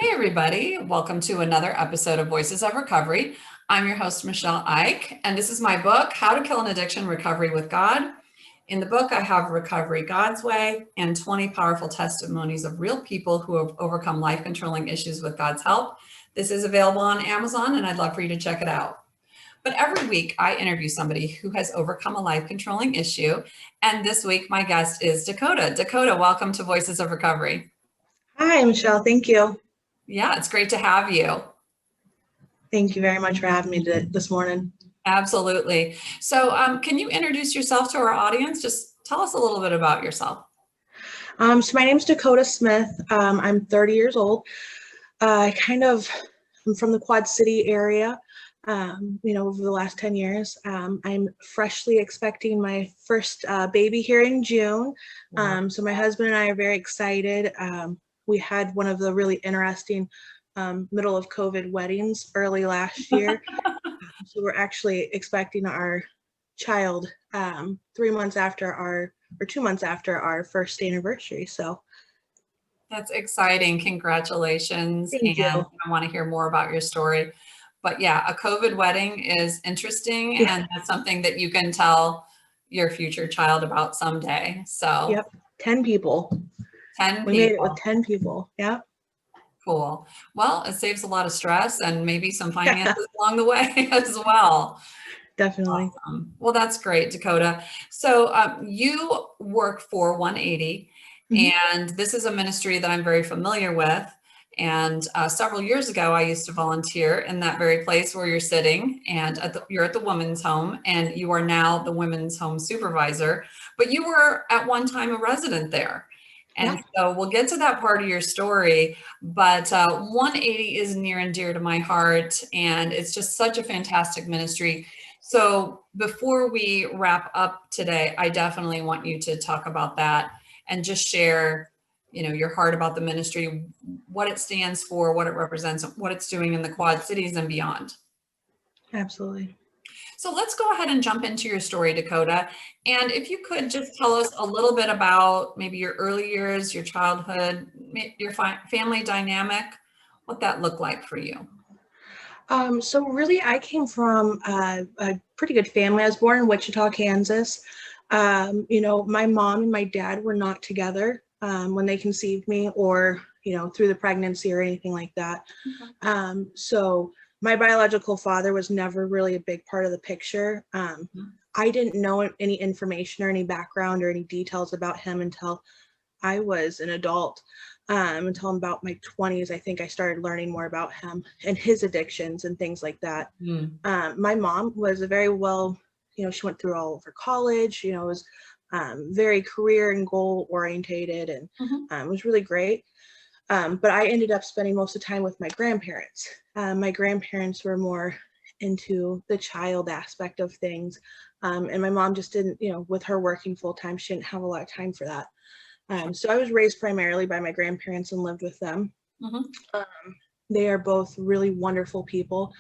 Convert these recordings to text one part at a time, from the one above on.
Hey, everybody. Welcome to another episode of Voices of Recovery. I'm your host, Michele Eich, and this is my book, How to Kill an Addiction, Recovery with God. In the book, I have Recovery God's Way and 20 powerful testimonies of real people who have overcome life-controlling issues with God's help. This is available on Amazon, and I'd love for you to check it out. But every week, I interview somebody who has overcome a life-controlling issue, and this week, my guest is Dakotah. Dakotah, welcome to Voices of Recovery. Hi, Michelle. Thank you. Yeah, it's great to have you. Thank you very much for having me this morning. Absolutely. So can you introduce yourself to our audience? Just tell us a little bit about yourself. So my name is Dakotah Smith. I'm 30 years old. I'm from the Quad City area, over the last 10 years. I'm freshly expecting my first baby here in June. So my husband and I are very excited. We had one of the really interesting middle of COVID weddings early last year. So we're actually expecting our child 2 months after our first anniversary. So that's exciting. Congratulations. thank And you. I want to hear more about your story. But yeah, a COVID wedding is interesting, Yeah. and that's something that you can tell your future child about someday. So Yep. 10 people. 10 We made it people. with 10 people. Yeah. Cool. Well, it saves a lot of stress and maybe some Yeah, finances along the way as well. definitely. Awesome. Well, that's great, Dakotah. So you work for 180, Mhm. and this is a ministry that I'm very familiar with. And several years ago, I used to volunteer in that very place where you're sitting, and you're at the women's home, and you are now the women's home supervisor. But you were at one time a resident there. Yeah. And so we'll get to that part of your story, but 180 is near and dear to my heart, and it's just such a fantastic ministry. So before we wrap up today, I definitely want you to talk about that and just share, your heart about the ministry, what it stands for, what it represents, what it's doing in the Quad Cities and beyond. Absolutely. So let's go ahead and jump into your story, Dakotah. And if you could just tell us a little bit about maybe your early years, your childhood, your family dynamic, what that looked like for you. So really, I came from a pretty good family. I was born in Wichita, Kansas. My mom and my dad were not together when they conceived me, or through the pregnancy or anything like that. So my biological father was never really a big part of the picture. I didn't know any information or any background or any details about him until I was an adult. Until about my 20s, I think I started learning more about him and his addictions and things like that. My mom was a very well, she went through all of her college, was very career and goal orientated, and was really great. But I ended up spending most of the time with my grandparents. My grandparents were more into the child aspect of things. And my mom just didn't, with her working full time, she didn't have a lot of time for that. So I was raised primarily by my grandparents and lived with them. They are both really wonderful people.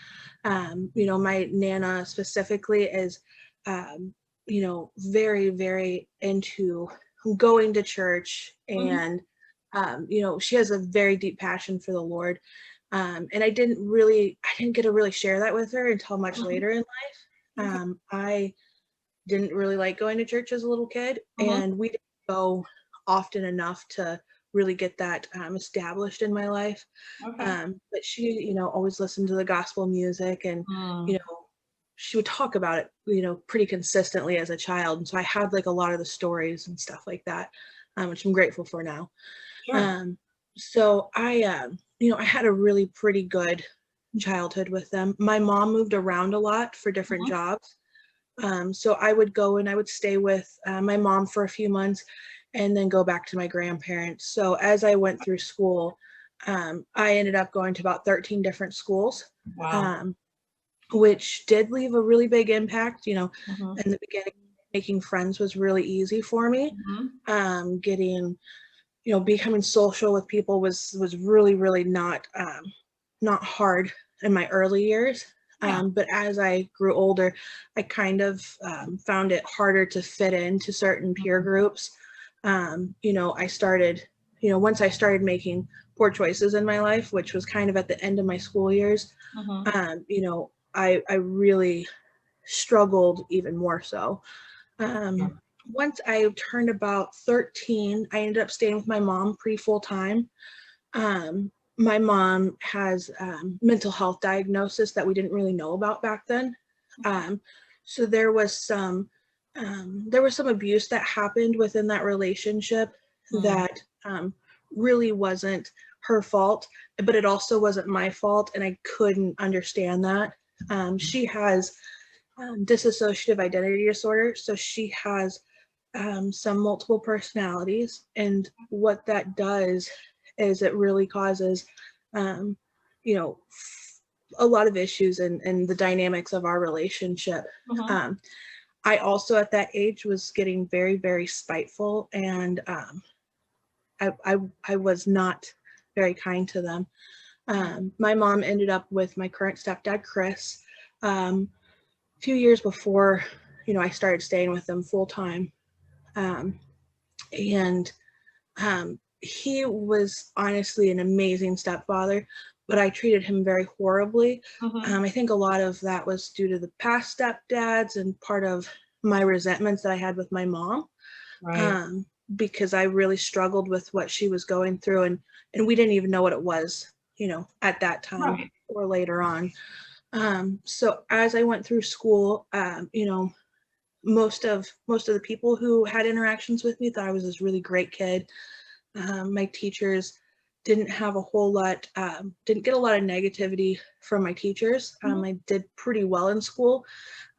My Nana specifically is, very, very into going to church, and, she has a very deep passion for the Lord. And I didn't get to really share that with her until much later in life. I didn't really like going to church as a little kid, and we didn't go often enough to really get that established in my life. But she, always listened to the gospel music, and, she would talk about it, pretty consistently as a child. And so I had like a lot of the stories and stuff like that, which I'm grateful for now. So I had a really pretty good childhood with them. My mom moved around a lot for different jobs. So I would go and I would stay with my mom for a few months and then go back to my grandparents. So as I went through school, I ended up going to about 13 different schools, which did leave a really big impact. In the beginning, making friends was really easy for me. Becoming social with people was really, really not hard in my early years. But as I grew older, I kind of found it harder to fit into certain peer groups. I started, once I started making poor choices in my life, which was kind of at the end of my school years, I really struggled even more so. Sure. Once I turned about 13, I ended up staying with my mom pretty full time. My mom has mental health diagnosis that we didn't really know about back then. So there was some abuse that happened within that relationship that really wasn't her fault, but it also wasn't my fault, and I couldn't understand that. She has dissociative identity disorder, so she has some multiple personalities, and what that does is it really causes a lot of issues in the dynamics of our relationship. I also at that age was getting very, very spiteful, and I was not very kind to them. My mom ended up with my current stepdad, Chris, a few years before, I started staying with them full time. And he was honestly an amazing stepfather, but I treated him very horribly. I think a lot of that was due to the past stepdads and part of my resentments that I had with my mom. Right. Because I really struggled with what she was going through, and we didn't even know what it was, at that time Right. or later on. So as I went through school, most of the people who had interactions with me thought I was this really great kid. My teachers didn't have a whole lot, didn't get a lot of negativity from my teachers. I did pretty well in school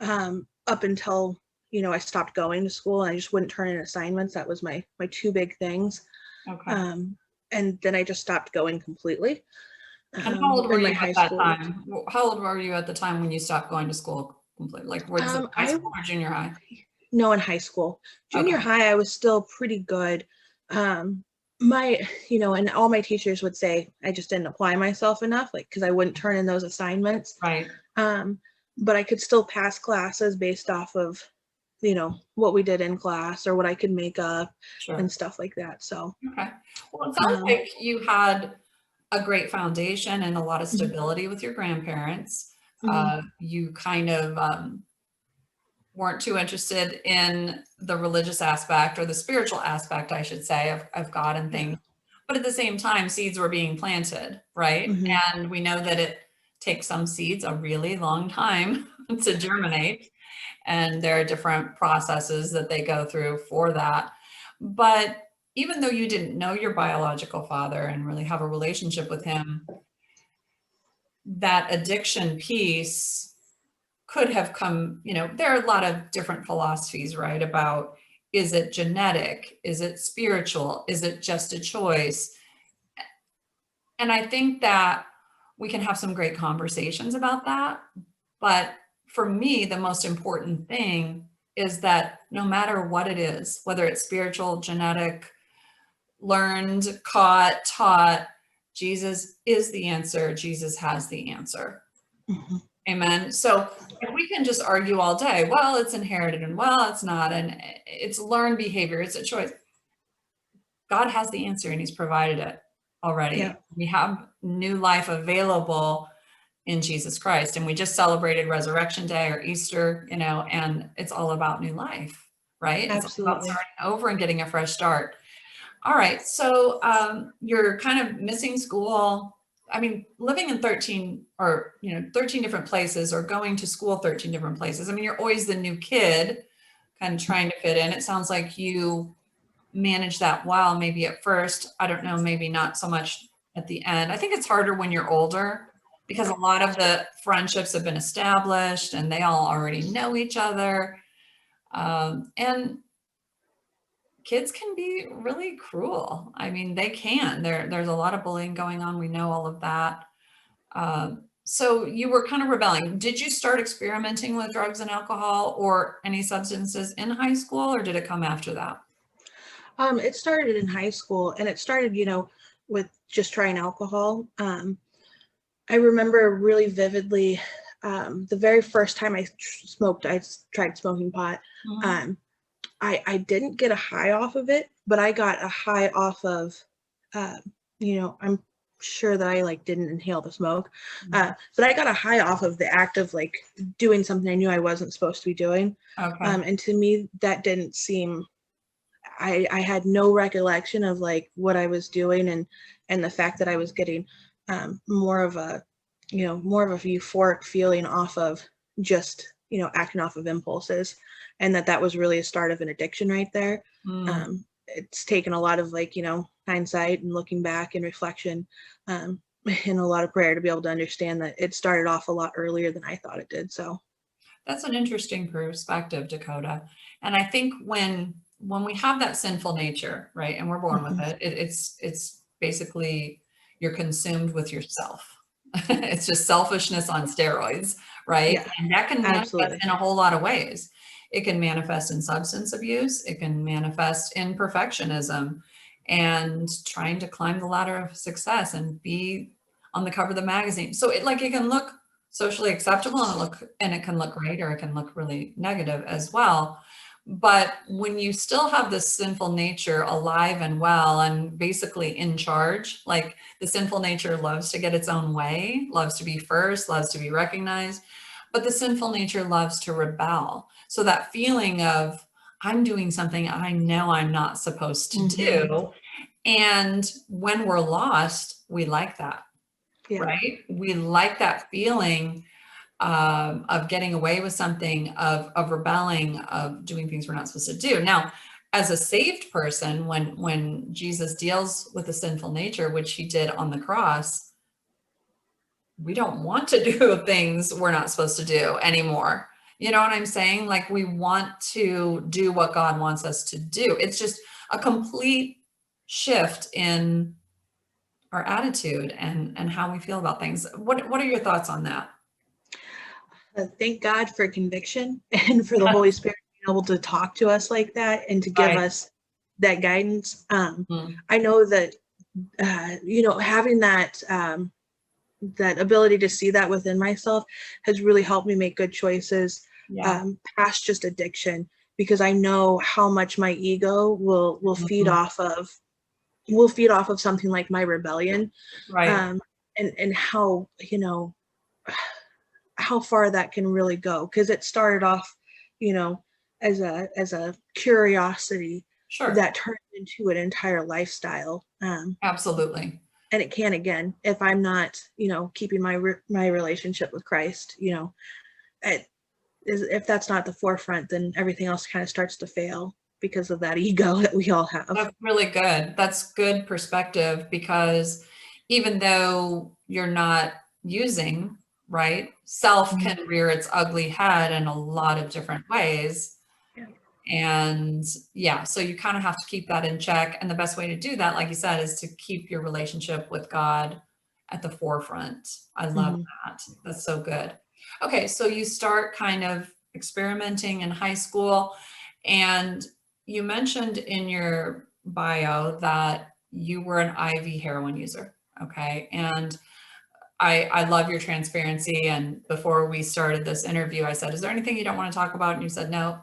up until, I stopped going to school, and I just wouldn't turn in assignments. That was my two big things. Okay. And then I just stopped going completely. And how old were In my you high at that school years. time? How old were you at the time when you stopped going to school completely? Like, was it high I school or junior high? No, in high school. Junior Okay. high, I was still pretty good. Um, and all my teachers would say I just didn't apply myself enough, like, because I wouldn't turn in those assignments. Right. But I could still pass classes based off of, what we did in class or what I could make up Sure. and stuff like that. So, Okay. Well, it sounds um, like you had a great foundation and a lot of mhm, stability with your grandparents. mhm, You kind of weren't too interested in the religious aspect or the spiritual aspect, I should say, of God and yeah, things. But at the same time, seeds were being planted, right? mhm, And we know that it takes some seeds a really long time to germinate. And there are different processes that they go through for that. But even though you didn't know your biological father and really have a relationship with him, that addiction piece could have come, there are a lot of different philosophies, right? About, is it genetic? Is it spiritual? Is it just a choice? And I think that we can have some great conversations about that. But for me, the most important thing is that no matter what it is, whether it's spiritual, genetic, learned, caught, taught, Jesus is the answer. Jesus has the answer. mhm, Amen. So if we can just argue all day, well, it's inherited and well, it's not, and it's learned behavior, it's a choice. God has the answer and he's provided it yeah, already. We have new life available in Jesus Christ. And we just celebrated Resurrection Day or Easter, and it's all about new life, right? It's all about absolutely. starting over and getting a fresh start. All right. So you're kind of missing school. I mean, living in 13 or, 13 different places or going to school 13 different places. I mean, you're always the new kid kind of trying to fit in. It sounds like you manage that well, maybe at first. I don't know, maybe not so much at the end. I think it's harder when you're older because a lot of the friendships have been established and they all already know each other. And kids can be really cruel. I mean, they can. There's a lot of bullying going on. We know all of that. So you were kind of rebelling. Did you start experimenting with drugs and alcohol or any substances in high school, or did it come after that? It started in high school, and it started, with just trying alcohol. I remember really vividly the very first time I tried smoking pot. Mhm. Um, I didn't get a high off of it, but I got a high off of I'm sure that I like didn't inhale the smoke, Mhm. but I got a high off of the act of like doing something I knew I wasn't supposed to be doing. Okay. And to me, that didn't seem. I had no recollection of like what I was doing, and the fact that I was getting more of a, more of a euphoric feeling off of just acting off of impulses, and that was really a start of an addiction right there. Mm. It's taken a lot of like hindsight and looking back and reflection, um, and a lot of prayer to be able to understand that it started off a lot earlier than I thought it did. So That's an interesting perspective, Dakotah. And I think when we have that sinful nature, right, and we're born with mhm. it, it's basically you're consumed with yourself. It's just selfishness on steroids, right? Yeah, And that can manifest absolutely. in a whole lot of ways. It can manifest in substance abuse. It can manifest in perfectionism and trying to climb the ladder of success and be on the cover of the magazine. So it can look socially acceptable and it can look great or it can look really negative as well. But when you still have this sinful nature alive and well and basically in charge, like the sinful nature loves to get its own way, loves to be first, loves to be recognized, but the sinful nature loves to rebel. So that feeling of I'm doing something I know I'm not supposed to Hmm. do. And when we're lost, we like that, Yeah. right? We like that feeling of getting away with something, of rebelling, of doing things we're not supposed to do. Now, as a saved person, when Jesus deals with the sinful nature, which he did on the cross, we don't want to do things we're not supposed to do anymore. You know what I'm saying? Like we want to do what God wants us to do. It's just a complete shift in our attitude and how we feel about things. What are your thoughts on that? Thank God for conviction and for the Holy Spirit being able to talk to us like that and to give Right. us that guidance. Mm. I know that having that ability to see that within myself has really helped me make good choices Yeah. past just addiction, because I know how much my ego will feed Mhm. off of something like my rebellion, Right. um, and how far that can really go, because it started off you know as a curiosity Sure. that turned into an entire lifestyle, Absolutely. and it can again if I'm not keeping my relationship with Christ. It, if that's not the forefront, then everything else kind of starts to fail because of that ego that we all have. That's really good. That's good perspective because even though you're not using, right, self Mhm. can rear its ugly head in a lot of different ways. Yeah. And yeah, so you kind of have to keep that in check. And the best way to do that, like you said, is to keep your relationship with God at the forefront. I love Mhm. that. That's so good. Okay, so you start kind of experimenting in high school, and you mentioned in your bio that you were an IV heroin user. Okay, and I love your transparency. And before we started this interview, I said, "Is there anything you don't want to talk about?" And you said, "No,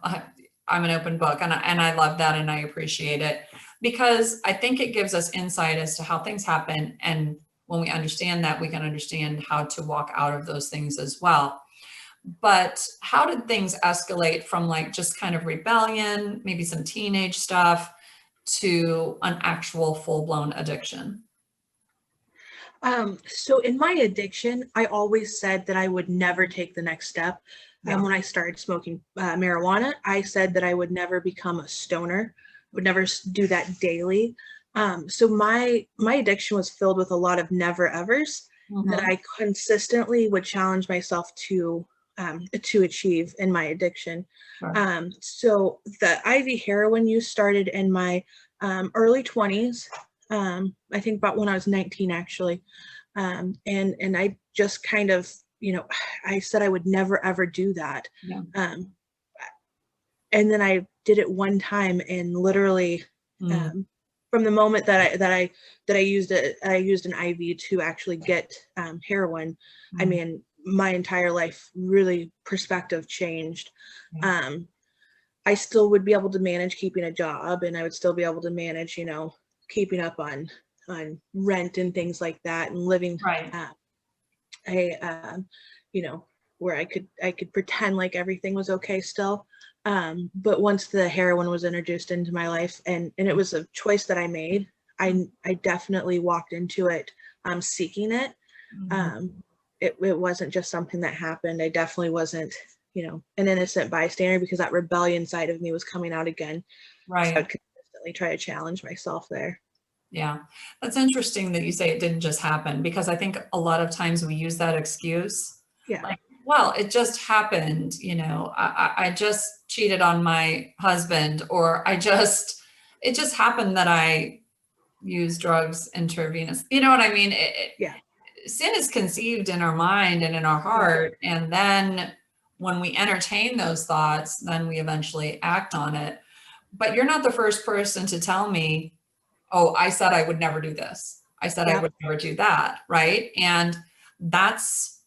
I'm an open book." And I love that and I appreciate it because I think it gives us insight as to how things happen. And when we understand that, we can understand how to walk out of those things as well. But how did things escalate from like just kind of rebellion, maybe some teenage stuff, to an actual full blown addiction? So in my addiction, I always said that I would never take the next step. Yeah. When I started smoking marijuana, I said that I would never become a stoner, would never do that daily. So my addiction was filled with a lot of never evers that Hmm. I consistently would challenge myself to achieve in my addiction. Sure. So the IV heroin use started in my early 20s. I think about when I was 19, actually. And I just kind of, I said I would never ever do that. Yeah. Um, and then I did it one time, and literally, Mm. um, from the moment that I used I used an IV to actually get heroin. I Mm. mean, my entire life really perspective changed. Yeah. Um, I still would be able to manage keeping a job, and I would still be able to manage, keeping up on rent and things like that, and living Right. you know, where I could pretend like everything was okay still. But once the heroin was introduced into my life, and it was a choice that I made, I definitely walked into it seeking it. Mhm. It wasn't just something that happened. I definitely wasn't, an innocent bystander, because that rebellion side of me was coming out again. So I Right. would consistently try to challenge myself there. Yeah. That's interesting that you say it didn't just happen, because I think a lot of times we use that excuse. Yeah. Like, well, it just happened, I just cheated on my husband, or it just happened that I used drugs intravenous. You know what I mean? Yeah. Sin is conceived in our mind and in our Yeah. heart. And then when we entertain those thoughts, then we eventually act on it. But you're not the first person to tell me, oh, I said I would never do this. I said I Yeah. would never do that. Right. And that's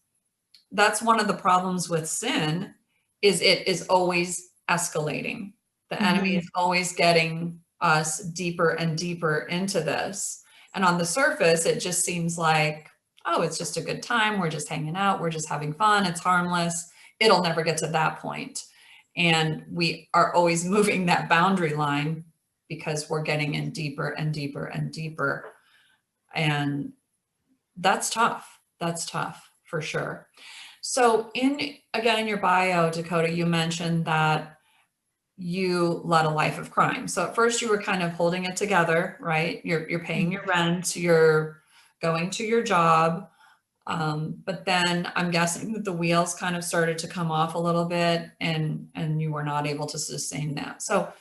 one of the problems with sin, is it is always escalating. The enemy Mhm. is always getting us deeper and deeper into this. And on the surface, it just seems like, oh, it's just a good time. We're just hanging out. We're just having fun. It's harmless. It'll never get to that point. And we are always moving that boundary line, because we're getting in deeper and deeper and deeper. And that's tough. That's tough for sure. So in your bio, Dakotah, you mentioned that you led a life of crime. So at first you were kind of holding it together, right? You're paying your rent, you're going to your job. But then I'm guessing that the wheels kind of started to come off a little bit, and you were not able to sustain that. So,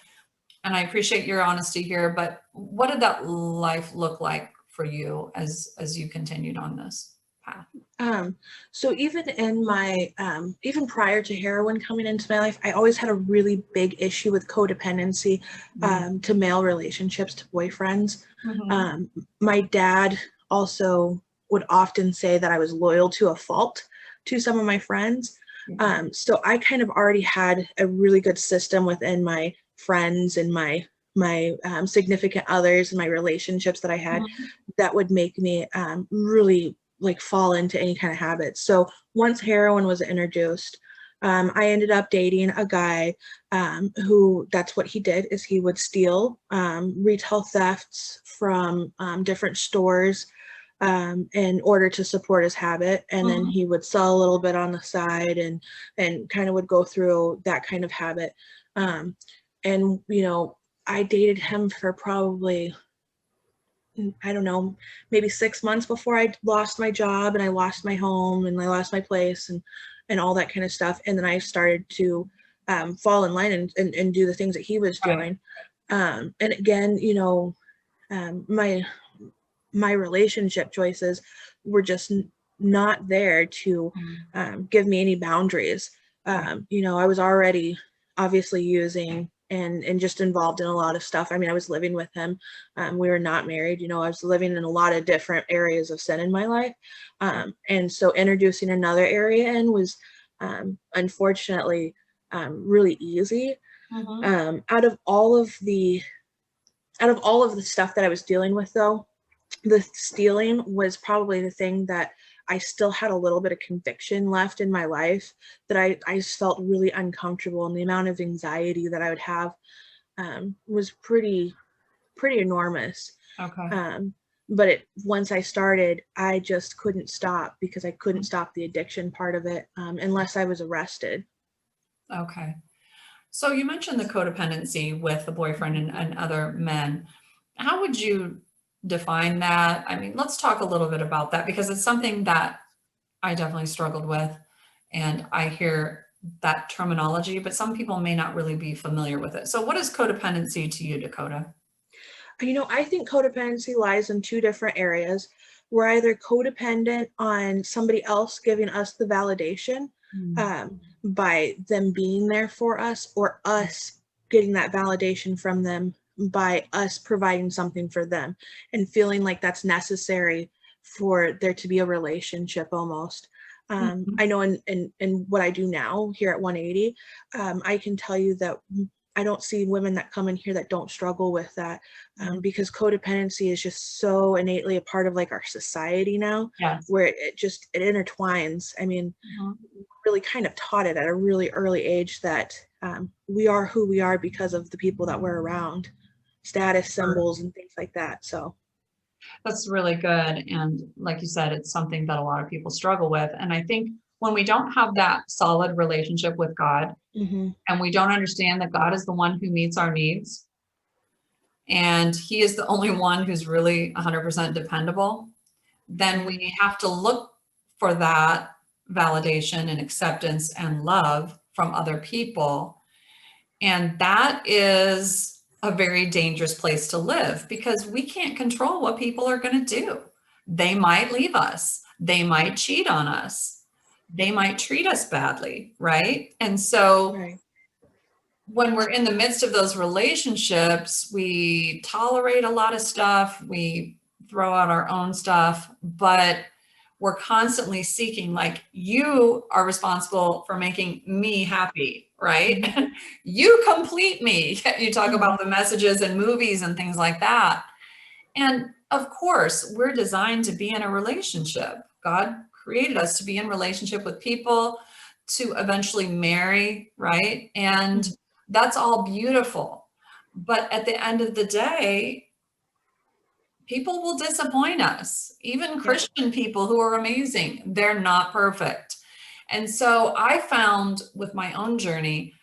and I appreciate your honesty here, but what did that life look like for you as you continued on this path? Um, so even in my, even prior to heroin coming into my life, I always had a really big issue with codependency, to male relationships, to boyfriends. Mhm. Um, my dad also would often say that I was loyal to a fault to some of my friends. Mhm. So I kind of already had a really good system within my friends and my significant others and my relationships that I had, Mhm. that would make me really like fall into any kind of habits. So once heroin was introduced, I ended up dating a guy who, that's what he did, is he would steal retail thefts from different stores in order to support his habit, and then Mhm. he would sell a little bit on the side, and kind of would go through that kind of habit. Um, and I dated him for probably, I don't know, maybe 6 months before I lost my job and I lost my home and I lost my place and all that kind of stuff. And then I started to fall in line and do the things that he was Right. doing. And again, my relationship choices were just not there to Mhm. give me any boundaries. Right. I was already obviously using and just involved in a lot of stuff. I mean, I was living with him. We were not married. I was living in a lot of different areas of sin in my life. And so introducing another area in was unfortunately really easy. Mhm. Out of all of the stuff that I was dealing with, though, the stealing was probably the thing that I still had a little bit of conviction left in my life, that I just felt really uncomfortable, and the amount of anxiety that I would have was pretty enormous. Okay. Um, but once I started, I just couldn't stop, because I couldn't stop the addiction part of it unless I was arrested. Okay. So you mentioned the codependency with the boyfriend and other men. How would you define that? I mean, let's talk a little bit about that, because it's something that I definitely struggled with. And I hear that terminology, but some people may not really be familiar with it. So what is codependency to you, Dakotah? I think codependency lies in two different areas. We're either codependent on somebody else giving us the validation Mm. by them being there for us, or us getting that validation from them by us providing something for them, and feeling like that's necessary for there to be a relationship almost. Mhm. I know in what I do now here at 180, I can tell you that I don't see women that come in here that don't struggle with that, because codependency is just so innately a part of like our society now, Yes. where it intertwines. I mean, Mhm. really kind of taught it at a really early age that we are who we are because of the people that we're around, status symbols and things like that. So That's really good. And like you said, it's something that a lot of people struggle with. And I think when we don't have that solid relationship with God, and we don't understand that God is the one who meets our needs, and he is the only one who's really 100% dependable, then we have to look for that validation and acceptance and love from other people. And that is a very dangerous place to live because we can't control what people are going to do. They might leave us. They might cheat on us. They might treat us badly, right? And so right. when we're in the midst of those relationships, we tolerate a lot of stuff. We throw out our own stuff, but we're constantly seeking, like, you are responsible for making me happy, right? You complete me. You talk about the messages and movies and things like that. And of course, we're designed to be in a relationship. God created us to be in relationship with people, to eventually marry, right? And that's all beautiful. But at the end of the day, people will disappoint us. Even Christian people who are amazing, they're not perfect. And so I found with my own journey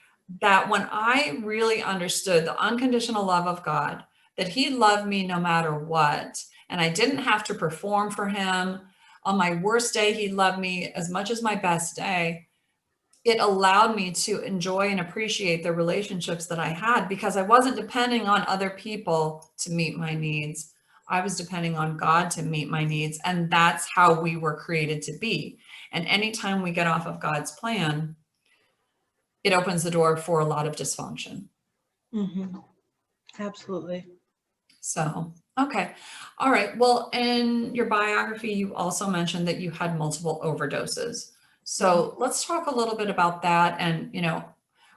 that when I really understood the unconditional love of God, that he loved me no matter what, and I didn't have to perform for him. On my worst day, he loved me as much as my best day. It allowed me to enjoy and appreciate the relationships that I had because I wasn't depending on other people to meet my needs. I was depending on God to meet my needs. And that's how we were created to be. And anytime we get off of God's plan, it opens the door for a lot of dysfunction. Absolutely. So, okay. All right. Well, in your biography, you also mentioned that you had multiple overdoses. So let's talk a little bit about that. And,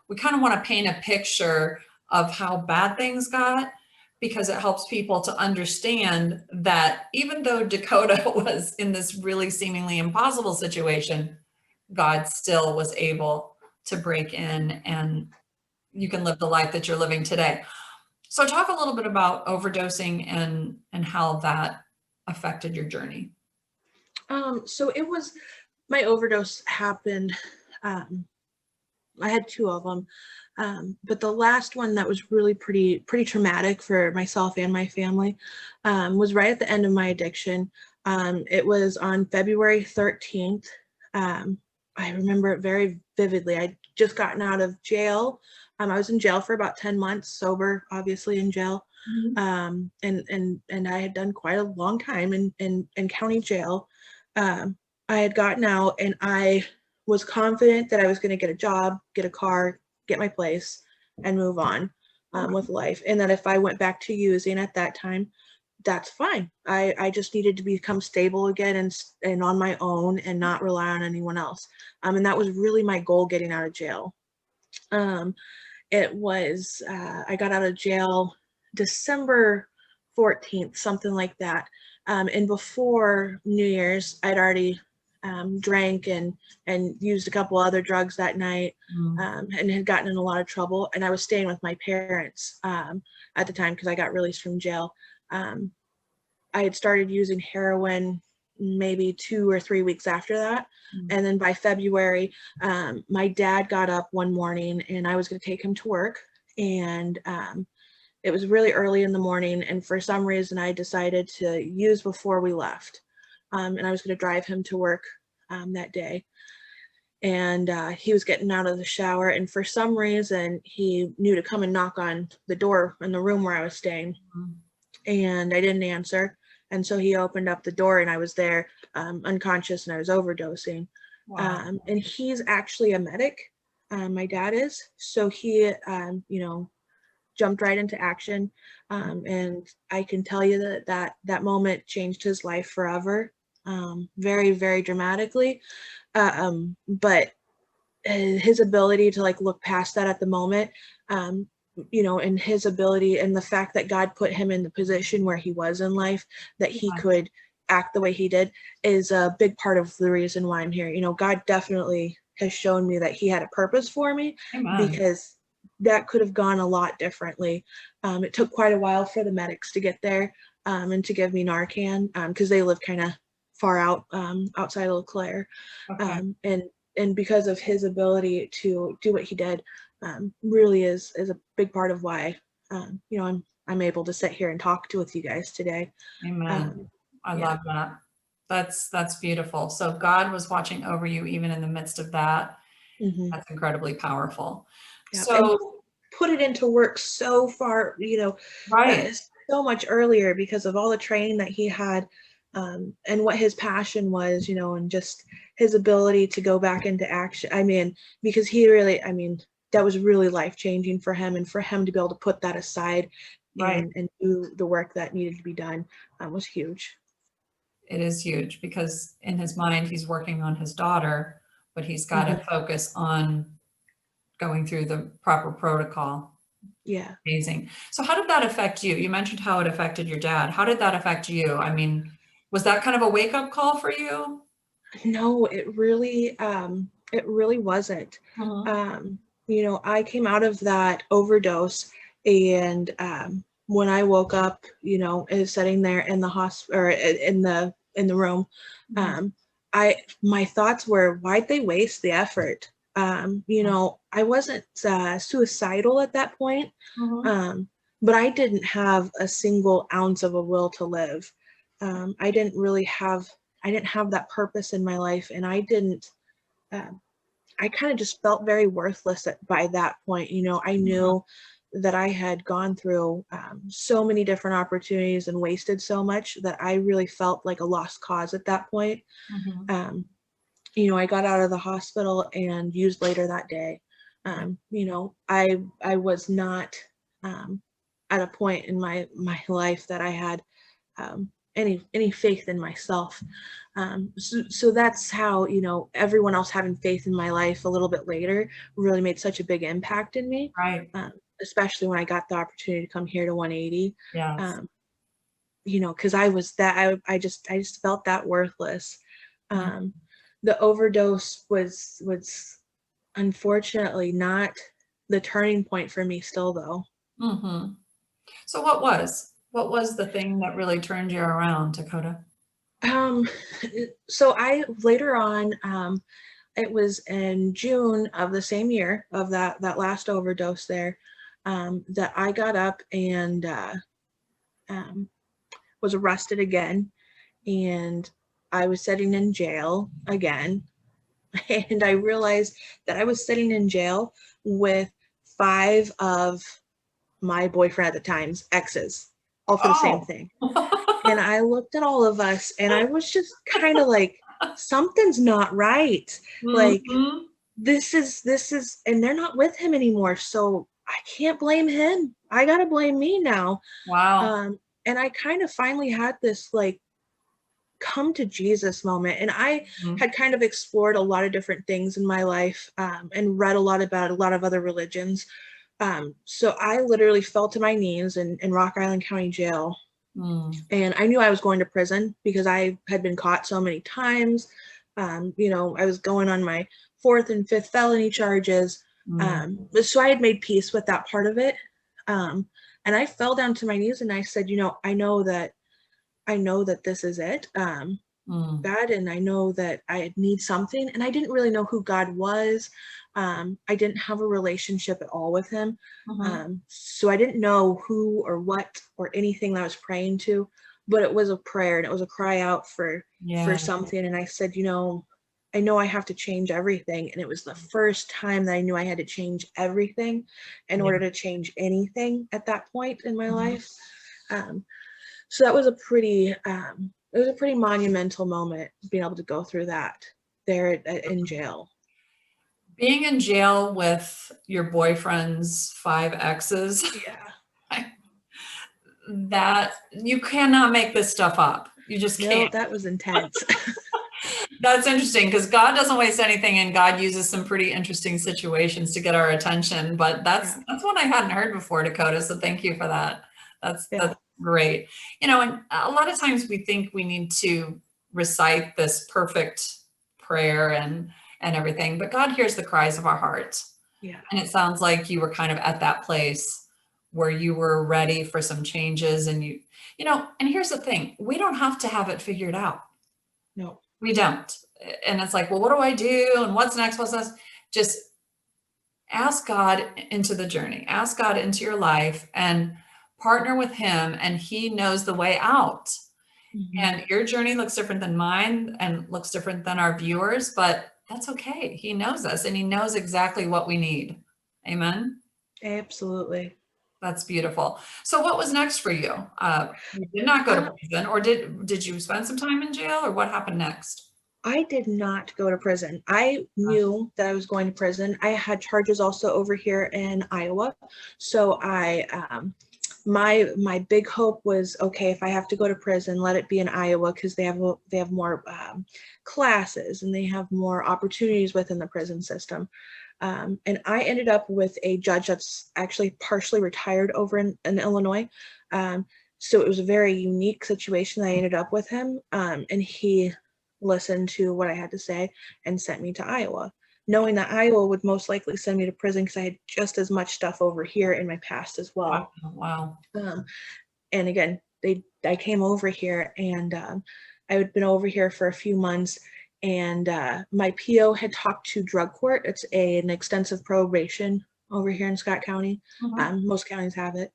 we kind of want to paint a picture of how bad things got because it helps people to understand that even though Dakotah was in this really seemingly impossible situation, God still was able to break in and you can live the life that you're living today. So talk a little bit about overdosing and how that affected your journey. So it was, my overdose happened, I had two of them, but the last one that was really pretty traumatic for myself and my family was right at the end of my addiction. It was on February 13th. I remember it very vividly. I'd just gotten out of jail. I was in jail for about 10 months, sober, obviously in jail. And I had done quite a long time in county jail. I had gotten out and I was confident that I was going to get a job, get a car, get my place, and move on with life. And that if I went back to using at that time, that's fine. I just needed to become stable again and on my own and not rely on anyone else. And that was really my goal getting out of jail. It was, I got out of jail December 14th, something like that. And before New Year's, I'd already drank and used a couple other drugs that night, and had gotten in a lot of trouble. And I was staying with my parents at the time because I got released from jail. I had started using heroin maybe 2 or 3 weeks after that. And then by February, my dad got up one morning and I was going to take him to work. And it was really early in the morning. And for some reason, I decided to use before we left. And I was going to drive him to work that day. And he was getting out of the shower. And for some reason, he knew to come and knock on the door in the room where I was staying. And I didn't answer. And so he opened up the door and I was there unconscious and I was overdosing. Wow. And he's actually a medic. My dad is. So he, jumped right into action. And I can tell you that moment changed his life forever. Very, very dramatically. But his ability to like look past that at the moment in his ability and the fact that God put him in the position where he was in life, that he Yeah. could act the way he did, is a big part of the reason why I'm here. God definitely has shown me that he had a purpose for me, Amen. because that could have gone a lot differently. It took quite a while for the medics to get there, and to give me Narcan, because they live kind of far out, outside of LeClaire. Okay. And because of his ability to do what he did, really is a big part of why, I'm able to sit here and talk with you guys today. Amen. Um, I yeah. love that. That's beautiful. So God was watching over you even in the midst of that. Hmm. That's incredibly powerful. Yeah. And So, put it into work so far, right, so much earlier, because of all the training that he had, and what his passion was, and just his ability to go back into action. I mean, because he really, that was really life changing for him, and for him to be able to put that aside right. and do the work that needed to be done, was huge. It is huge because in his mind, he's working on his daughter, but he's got to Hmm. focus on going through the proper protocol. Yeah. Amazing. So how did that affect you? You mentioned how it affected your dad. How did that affect you? I mean, was that kind of a wake-up call for you? No, it really wasn't. Mhm. Um, I came out of that overdose, and when I woke up, is sitting there in the hospital, or in the room, Mhm. um, my thoughts were, why'd they waste the effort? I wasn't suicidal at that point, Mhm. um, but I didn't have a single ounce of a will to live. I didn't really have I didn't have that purpose in my life, and um, I kind of just felt very worthless by that point. I Mhm. knew that I had gone through, so many different opportunities and wasted so much, that I really felt like a lost cause at that point. Mhm. Um, I got out of the hospital and used later that day. Yeah. I was not, at a point in my life that I had, any faith in myself. So that's how, everyone else having faith in my life a little bit later really made such a big impact in me, Right. um, especially when I got the opportunity to come here to 180. Yes. Um, because I just felt that worthless. Mhm. Um, the overdose was unfortunately not the turning point for me still, though. Mhm. So what was the thing that really turned you around, Dakotah? Um, so I later on, it was in June of the same year of that last overdose there, that I got up and, um, was arrested again, and I was sitting in jail again, and I realized that I was sitting in jail with five of my boyfriend at the time's exes, all for the same Oh. thing. And I looked at all of us, and I was just kind of like, something's not right. Like, Mhm. this is, and they're not with him anymore. So I can't blame him. I got to blame me now. Wow. And I kind of finally had this like come to Jesus moment. And I Mhm. had kind of explored a lot of different things in my life, and read a lot about a lot of other religions. So I literally fell to my knees in Rock Island County Jail, Mm. and I knew I was going to prison because I had been caught so many times. I was going on my fourth and fifth felony charges. Mm. So I had made peace with that part of it. Um, and I fell down to my knees and I said, I know that this is it. Mm. God, and I know that I need something. And I didn't really know who God was. I didn't have a relationship at all with him. Mhm. So I didn't know who or what or anything that I was praying to, but it was a prayer and it was a cry out for Yeah. something. And I said, I know I have to change everything. And it was the first time that I knew I had to change everything in Yeah. order to change anything at that point in my Mhm. life. Um, so that was a pretty monumental moment, being able to go through that there in jail. Being in jail with your boyfriend's 5 exes, Yeah. that you cannot make this stuff up. You just No, can't. that was intense. That's interesting because God doesn't waste anything, and God uses some pretty interesting situations to get our attention. But that's one I hadn't heard before, Dakotah. So thank you for that. That's great. And a lot of times we think we need to recite this perfect prayer and everything, but God hears the cries of our hearts. Yeah. And it sounds like you were kind of at that place where you were ready for some changes, and and here's the thing, we don't have to have it figured out. No. We don't. And it's like, well, what do I do? And what's next? What's next? Just ask God into the journey, ask God into your life and partner with him, and he knows the way out. And your journey looks different than mine and looks different than our viewers, but that's okay. He knows us and he knows exactly what we need. Amen. Absolutely. That's beautiful. So what was next for you? You did not go to prison, or did you spend some time in jail, or what happened next? I did not go to prison. I knew that I was going to prison. I had charges also over here in Iowa. So my big hope was, okay, if I have to go to prison, let it be in Iowa, because they have more classes and they have more opportunities within the prison system. And I ended up with a judge that's actually partially retired over in Illinois. So it was a very unique situation. I ended up with him, and he listened to what I had to say and sent me to Iowa, knowing that Iowa would most likely send me to prison because I had just as much stuff over here in my past as well. Wow. And again, I came over here, and I had been over here for a few months, and my PO had talked to drug court. It's an extensive probation over here in Scott County. Most counties have it.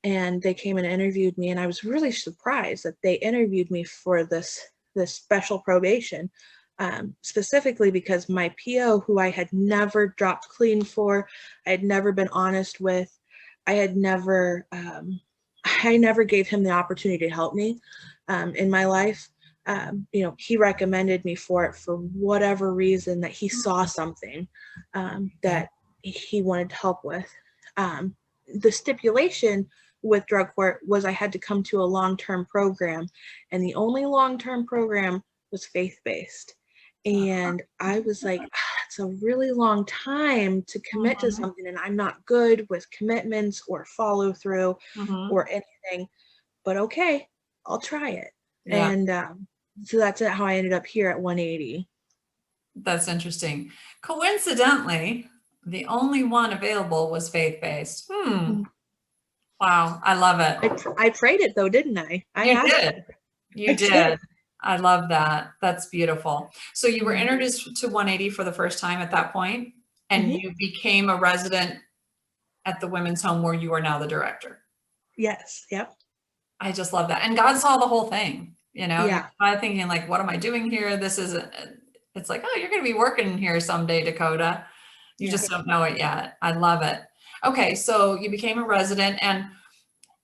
And they came and interviewed me, and I was really surprised that they interviewed me for this special probation, specifically because my PO, who I had never dropped clean for, I had never been honest with, I never gave him the opportunity to help me in my life. He recommended me for it for whatever reason, that he saw something that he wanted to help with. The stipulation with drug court was I had to come to a long-term program, and the only long-term program was faith-based. And I was like, it's a really long time to commit to something, and I'm not good with commitments or follow through or anything, but okay, I'll try it. And so that's how I ended up here at 180. That's interesting. Coincidentally, the only one available was faith-based. Wow, I love it. I prayed it though, didn't I? You did. I love that. That's beautiful. So you were introduced to 180 for the first time at that point, and you became a resident at the women's home where you are now the director. Yes. Yep. I just love that. And God saw the whole thing, Yeah. You're not thinking like, what am I doing here? It's like, oh, you're going to be working here someday, Dakotah. You just don't know it yet. I love it. Okay. So you became a resident, and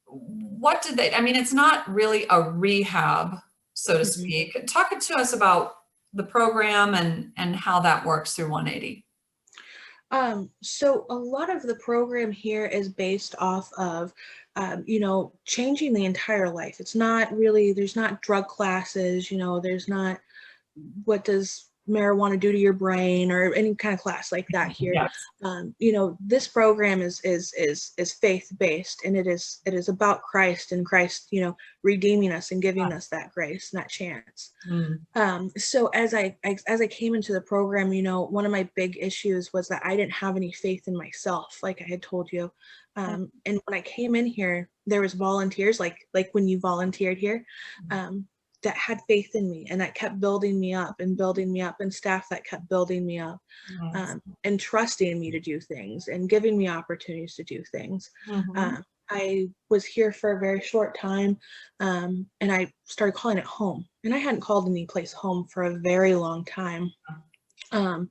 what did it's not really a rehab, so to speak. Talk to us about the program and how that works through 180. So a lot of the program here is based off of, changing the entire life. It's not really, there's not drug classes, there's not what does marijuana do to your brain or any kind of class like that here. Yes. This program is faith-based, and it is about Christ and Christ, redeeming us and giving us that grace and that chance. So as I came into the program, one of my big issues was that I didn't have any faith in myself, like I had told you. And when I came in here, there was volunteers like when you volunteered here, that had faith in me, and that kept building me up, and staff that kept building me up, and trusting me to do things and giving me opportunities to do things. I was here for a very short time, and I started calling it home, and I hadn't called any place home for a very long time. In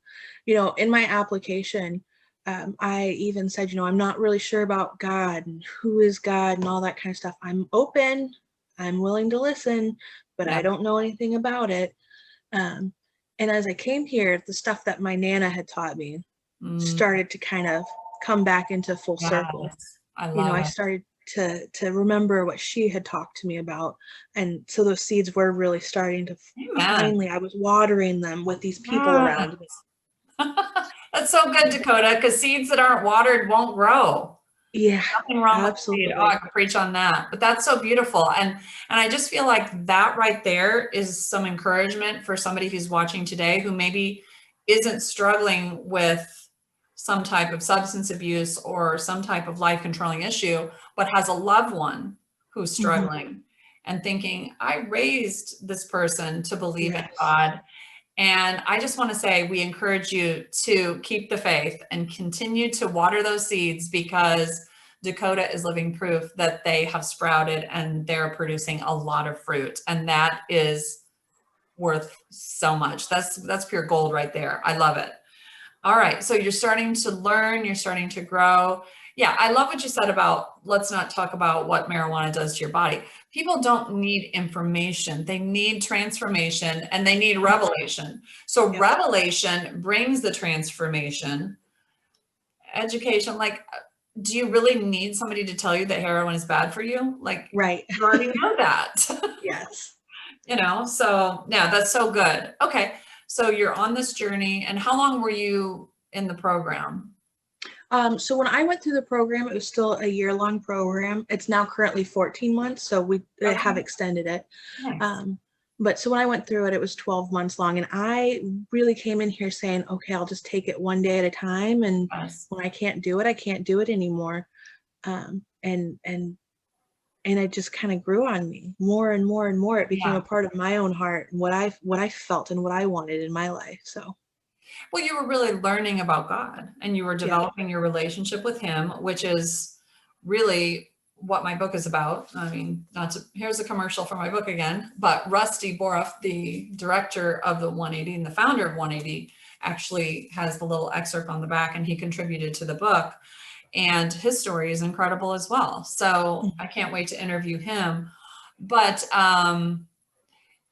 my application, I even said, I'm not really sure about God and who is God and all that kind of stuff. I'm open, I'm willing to listen, but I don't know anything about it. And as I came here, the stuff that my Nana had taught me started to kind of come back into full circle. I love I it. started to remember what she had talked to me about. And so those seeds were really starting to Amen. finally, I was watering them with these people around me. That's so good, Dakotah, because seeds that aren't watered won't grow. Yeah, Nothing wrong with seed. Oh, I absolutely. could preach on that. But that's so beautiful. And I just feel like that right there is some encouragement for somebody who's watching today who maybe isn't struggling with some type of substance abuse or some type of life controlling issue, but has a loved one who's struggling and thinking, I raised this person to believe in Yes. God. And I just want to say, we encourage you to keep the faith and continue to water those seeds, because Dakotah is living proof that they have sprouted and they're producing a lot of fruit. And that is worth so much. That's pure gold right there. I love it. All right. So you're starting to learn, you're starting to grow. Yeah, I love what you said about, let's not talk about what marijuana does to your body. People don't need information. They need transformation and they need revelation. So Yep. revelation brings the transformation. Education, like, do you really need somebody to tell you that heroin is bad for you? Like, Right. you already know that. Yes. So yeah, that's so good. Okay. So you're on this journey, and how long were you in the program? So when I went through the program, it was still a year-long program. It's now currently 14 months, so we have Okay. extended it. Nice. But so when I went through it, it was 12 months long, and I really came in here saying, okay, I'll just take it one day at a time, and Yes. when I can't do it, I can't do it anymore. And it just kind of grew on me more and more and more. It became Yeah. a part of my own heart and what I felt and what I wanted in my life. So Well, you were really learning about God and you were yeah. developing your relationship with Him, which is really what my book is about. I mean, here's a commercial for my book again, but Rusty Boroff, the director of the 180 and the founder of 180, actually has the little excerpt on the back, and he contributed to the book. And his story is incredible as well. So I can't wait to interview him. But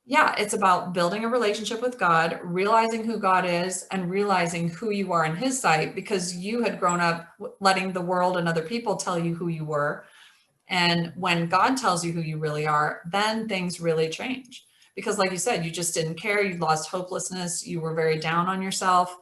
yeah, it's about building a relationship with God, realizing who God is, and realizing who you are in His sight, because you had grown up letting the world and other people tell you who you were. And when God tells you who you really are, then things really change. Because, like you said, you just didn't care. You lost hopelessness. You were very down on yourself.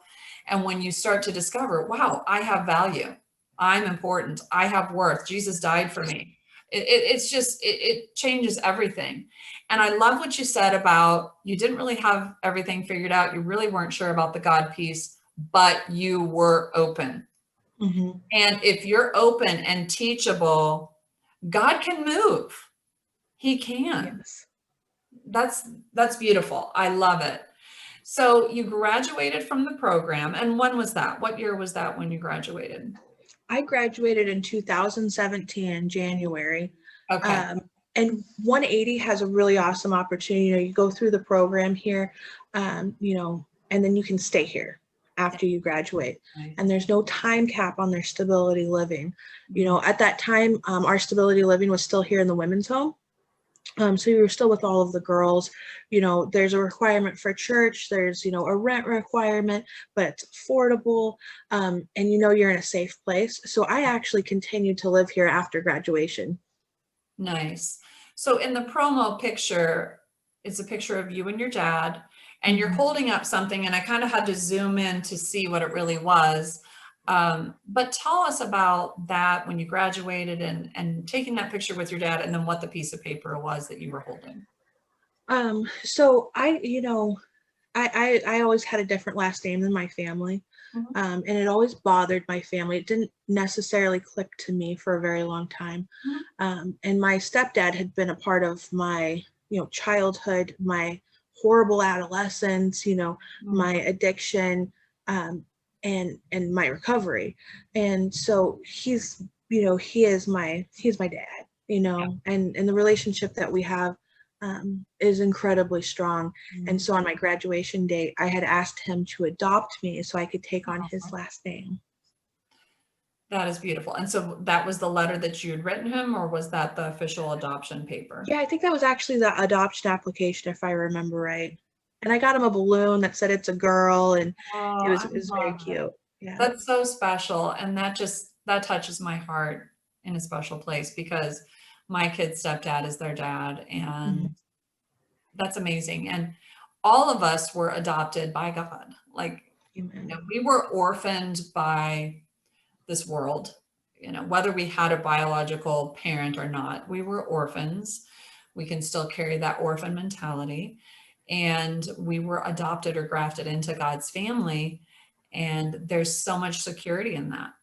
And when you start to discover, wow, I have value, I'm important, I have worth, Jesus died for me, it's just, it changes everything. And I love what you said about, you didn't really have everything figured out. You really weren't sure about the God piece, but you were open. Mm-hmm. And if you're open and teachable, God can move. He can. Yes. That's beautiful. I love it. So you graduated from the program. And when was that? What year was that when you graduated? I graduated in 2017 in January. Okay. Um, and 180 has a really awesome opportunity. You go through the program here, and then you can stay here after you graduate. Nice. And there's no time cap on their stability living. At that time, our stability living was still here in the women's home. So you were still with all of the girls. There's a requirement for church. There's, a rent requirement, but it's affordable. And you're in a safe place. So I actually continued to live here after graduation. Nice. So in the promo picture, it's a picture of you and your dad, and you're holding up something, and I kind of had to zoom in to see what it really was. But tell us about that when you graduated and taking that picture with your dad, and then what the piece of paper was that you were holding. So I always had a different last name than my family. And it always bothered my family. It didn't necessarily click to me for a very long time. And my stepdad had been a part of my, childhood, my horrible adolescence, my addiction, and my recovery. And so he's, he's my dad, and the relationship that we have is incredibly strong. And so on my graduation date, I had asked him to adopt me so I could take on his last name. That is beautiful. And so that was the letter that you had written him, or was that the official adoption paper? Yeah, I think that was actually the adoption application, if I remember right. And I got him a balloon that said it's a girl, and Oh, it was I very love it. cute. Yeah. That's so special. And that touches my heart. in a special place because my kid's stepdad is their dad, and that's amazing. And all of us were adopted by God. Like, Amen. we were orphaned by this world, whether we had a biological parent or not, we were orphans. We can still carry that orphan mentality. And we were adopted or grafted into God's family. And there's so much security in that.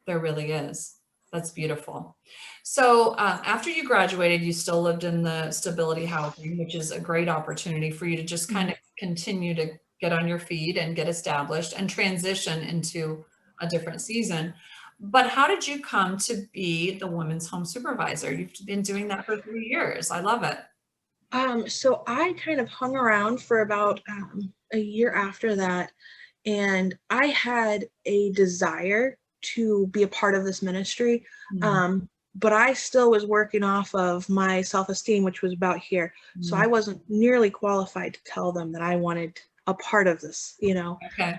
There really is. That's beautiful. So after you graduated, you still lived in the stability housing, which is a great opportunity for you to just kind of continue to get on your feet and get established and transition into a different season. But how did you come to be the women's home supervisor? You've been doing that for 3 years. I love it. So I kind of hung around for about a year after that, and I had a desire to be a part of this ministry, but I still was working off of my self-esteem, which was about here. So I wasn't nearly qualified to tell them that I wanted a part of this, Okay.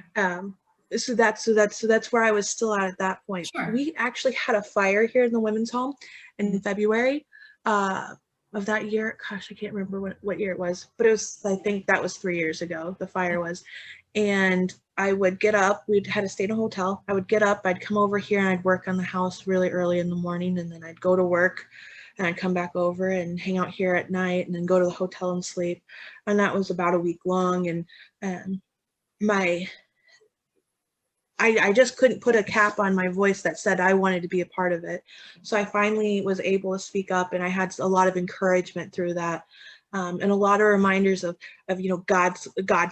So that's where I was still at that point. Sure. We actually had a fire here in the women's home in February of that year. Gosh, I can't remember what year it was, but it was, I think that was 3 years ago, the fire was. And I would get up, we'd had to stay in a hotel. I would get up, I'd come over here and I'd work on the house really early in the morning, and then I'd go to work and I'd come back over and hang out here at night and then go to the hotel and sleep. And that was about a week long. And I just couldn't put a cap on my voice that said I wanted to be a part of it. So I finally was able to speak up, and I had a lot of encouragement through that, and a lot of reminders of God's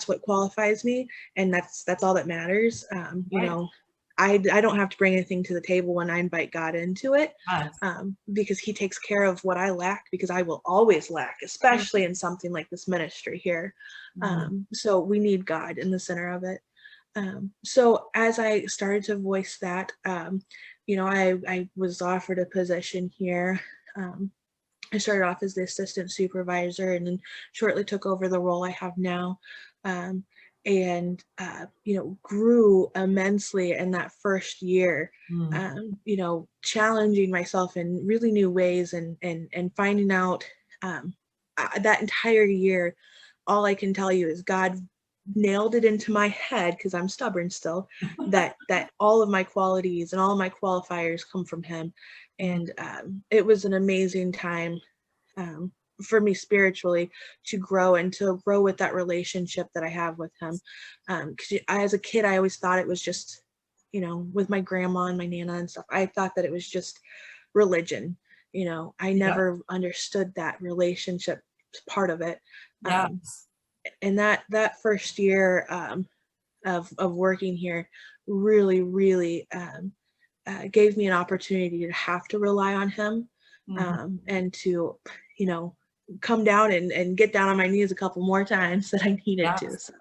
what qualifies me, and that's all that matters. Right. I don't have to bring anything to the table when I invite God into it, Yes. because He takes care of what I lack, because I will always lack, especially in something like this ministry here. So we need God in the center of it. So as I started to voice that, I was offered a position here. I started off as the assistant supervisor, and then shortly took over the role I have now, and grew immensely in that first year. Challenging myself in really new ways, and finding out that entire year, all I can tell you is God nailed it into my head, because I'm stubborn still, that all of my qualities and all of my qualifiers come from Him. And it was an amazing time for me spiritually to grow, and to grow with that relationship that I have with Him. Because as a kid, I always thought it was just, with my grandma and my Nana and stuff, I thought that it was just religion. I never understood that relationship part of it. Yes. And that first year of working here really, really gave me an opportunity to have to rely on Him, and to, come down and get down on my knees a couple more times that I needed to. So.